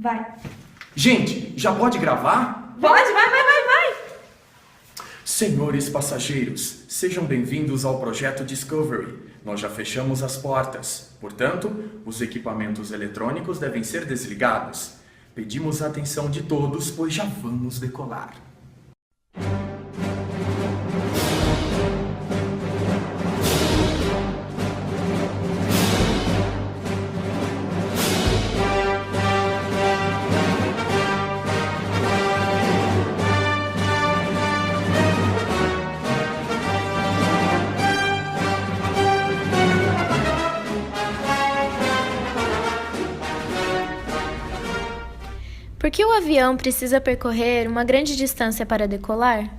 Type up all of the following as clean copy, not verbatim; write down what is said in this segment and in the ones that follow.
Vai. Gente, já pode gravar? Pode, vai. Senhores passageiros, sejam bem-vindos ao projeto Discovery. Nós já fechamos as portas. Portanto, os equipamentos eletrônicos devem ser desligados. Pedimos a atenção de todos, pois já vamos decolar. Por que o avião precisa percorrer uma grande distância para decolar?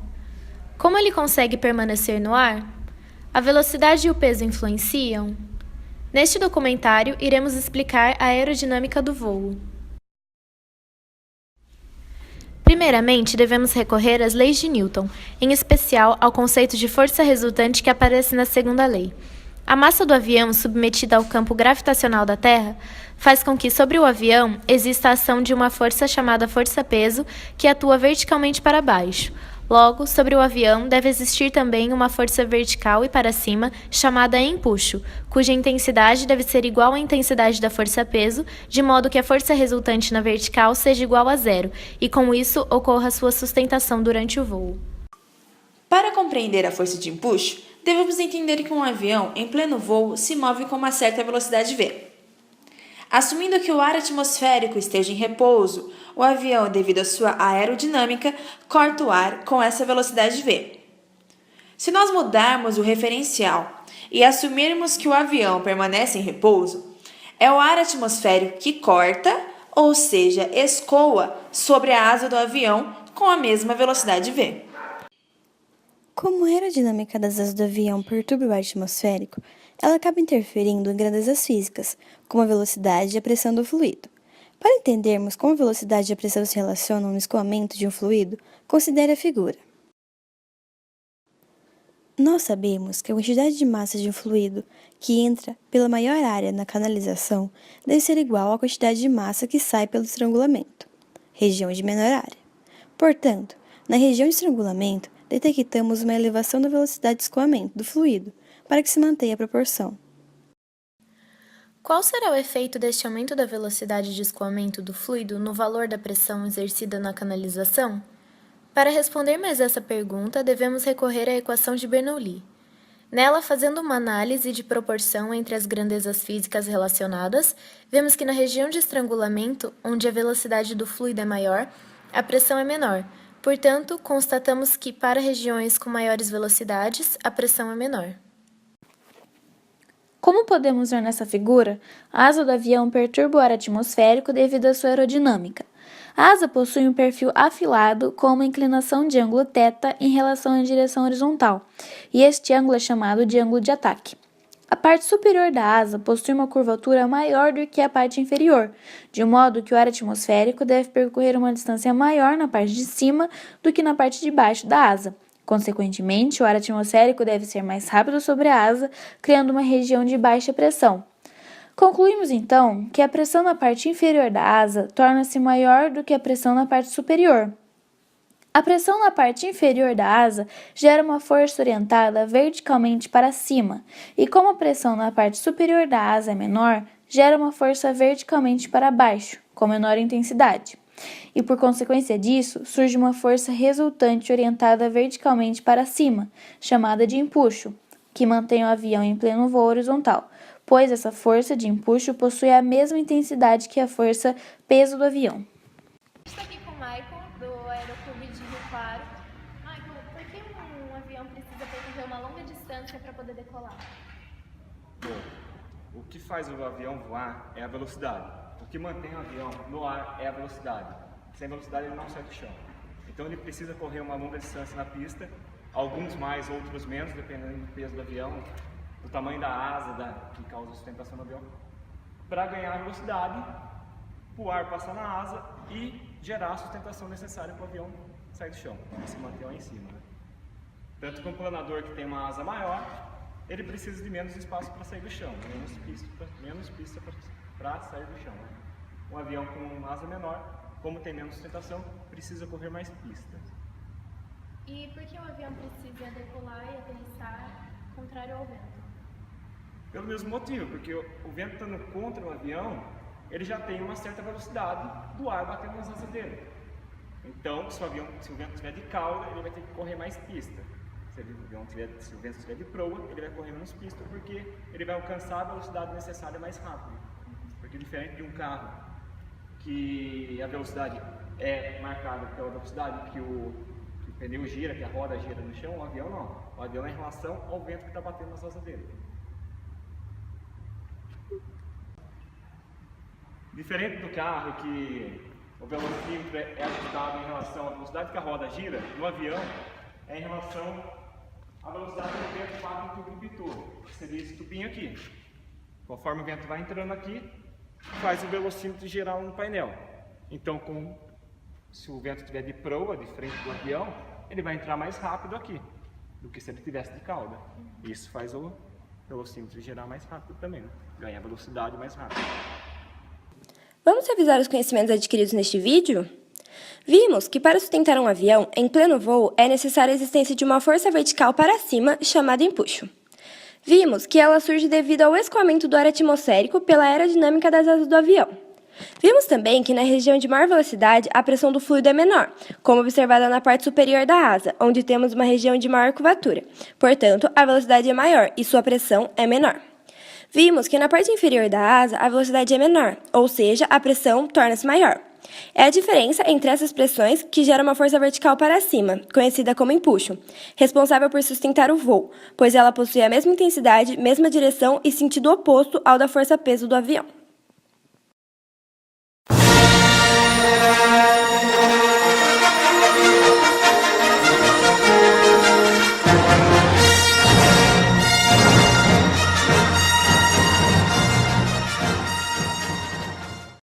Como ele consegue permanecer no ar? A velocidade e o peso influenciam? Neste documentário, iremos explicar a aerodinâmica do voo. Primeiramente, devemos recorrer às leis de Newton, em especial ao conceito de força resultante que aparece na segunda lei. A massa do avião, submetida ao campo gravitacional da Terra, faz com que sobre o avião exista a ação de uma força chamada força-peso, que atua verticalmente para baixo. Logo, sobre o avião deve existir também uma força vertical e para cima, chamada empuxo, cuja intensidade deve ser igual à intensidade da força-peso, de modo que a força resultante na vertical seja igual a zero, e com isso ocorra sua sustentação durante o voo. Para compreender a força de empuxo, devemos entender que um avião, em pleno voo, se move com uma certa velocidade v. Assumindo que o ar atmosférico esteja em repouso, o avião, devido à sua aerodinâmica, corta o ar com essa velocidade v. Se nós mudarmos o referencial e assumirmos que o avião permanece em repouso, é o ar atmosférico que corta, ou seja, escoa sobre a asa do avião com a mesma velocidade v. Como a aerodinâmica das asas do avião perturba o ar atmosférico, ela acaba interferindo em grandezas físicas, como a velocidade e a pressão do fluido. Para entendermos como a velocidade e a pressão se relacionam no escoamento de um fluido, considere a figura. Nós sabemos que a quantidade de massa de um fluido que entra pela maior área na canalização deve ser igual à quantidade de massa que sai pelo estrangulamento, região de menor área. Portanto, na região de estrangulamento, detectamos uma elevação da velocidade de escoamento do fluido, para que se mantenha a proporção. Qual será o efeito deste aumento da velocidade de escoamento do fluido no valor da pressão exercida na canalização? Para responder mais essa pergunta, devemos recorrer à equação de Bernoulli. Nela, fazendo uma análise de proporção entre as grandezas físicas relacionadas, vemos que na região de estrangulamento, onde a velocidade do fluido é maior, a pressão é menor. Portanto, constatamos que para regiões com maiores velocidades, a pressão é menor. Como podemos ver nessa figura, a asa do avião perturba o ar atmosférico devido à sua aerodinâmica. A asa possui um perfil afilado com uma inclinação de ângulo θ em relação à direção horizontal, e este ângulo é chamado de ângulo de ataque. A parte superior da asa possui uma curvatura maior do que a parte inferior, de modo que o ar atmosférico deve percorrer uma distância maior na parte de cima do que na parte de baixo da asa. Consequentemente, o ar atmosférico deve ser mais rápido sobre a asa, criando uma região de baixa pressão. Concluímos, então, que a pressão na parte inferior da asa torna-se maior do que a pressão na parte superior. A pressão na parte inferior da asa gera uma força orientada verticalmente para cima, e como a pressão na parte superior da asa é menor, gera uma força verticalmente para baixo, com menor intensidade. E por consequência disso, surge uma força resultante orientada verticalmente para cima, chamada de empuxo, que mantém o avião em pleno voo horizontal, pois essa força de empuxo possui a mesma intensidade que a força peso do avião. Estou aqui com o Michael, do Aeroclube de Rio Claro. Michael, por que um avião precisa percorrer uma longa distância para poder decolar? Bom, o que faz o avião voar é a velocidade. O que mantém o avião no ar é a velocidade. Sem velocidade ele não sai do chão. Então ele precisa correr uma longa distância na pista, alguns mais, outros menos, dependendo do peso do avião, do tamanho da asa que causa sustentação do avião, para ganhar a velocidade, o ar passar na asa e gerar a sustentação necessária para o avião sair do chão, e se manter lá em cima. Né? Tanto que um planador que tem uma asa maior, ele precisa de menos espaço para sair do chão, menos pista para sair do chão. Né? um avião com uma asa menor, como tem menos sustentação, precisa correr mais pista. E por que o avião precisa decolar e aterrissar contrário ao vento? Pelo mesmo motivo, porque o vento estando contra o avião, ele já tem uma certa velocidade do ar batendo nas asas dele. Então, se o vento estiver de cauda, ele vai ter que correr mais pista. Se o vento estiver de proa, ele vai correr menos pista, porque ele vai alcançar a velocidade necessária mais rápido. Porque diferente de um carro, que a velocidade é marcada pela velocidade que o pneu gira, que a roda gira no chão, o avião não. O avião é em relação ao vento que está batendo nas asas dele. Diferente do carro, que o velocímetro é ajustado em relação à velocidade que a roda gira, no avião é em relação à velocidade que o vento bate no tubo do biturbo, que seria esse tubinho aqui. Conforme o vento vai entrando aqui, faz o velocímetro girar no painel. Então, se o vento estiver de proa, de frente do avião, ele vai entrar mais rápido aqui do que se ele estivesse de cauda. Isso faz o velocímetro girar mais rápido também, né? Ganhar velocidade mais rápido. Vamos revisar os conhecimentos adquiridos neste vídeo? Vimos que para sustentar um avião em pleno voo é necessária a existência de uma força vertical para cima chamada empuxo. Vimos que ela surge devido ao escoamento do ar atmosférico pela aerodinâmica das asas do avião. Vimos também que na região de maior velocidade a pressão do fluido é menor, como observada na parte superior da asa, onde temos uma região de maior curvatura. Portanto, a velocidade é maior e sua pressão é menor. Vimos que na parte inferior da asa a velocidade é menor, ou seja, a pressão torna-se maior. É a diferença entre essas pressões que gera uma força vertical para cima, conhecida como empuxo, responsável por sustentar o voo, pois ela possui a mesma intensidade, mesma direção e sentido oposto ao da força-peso do avião.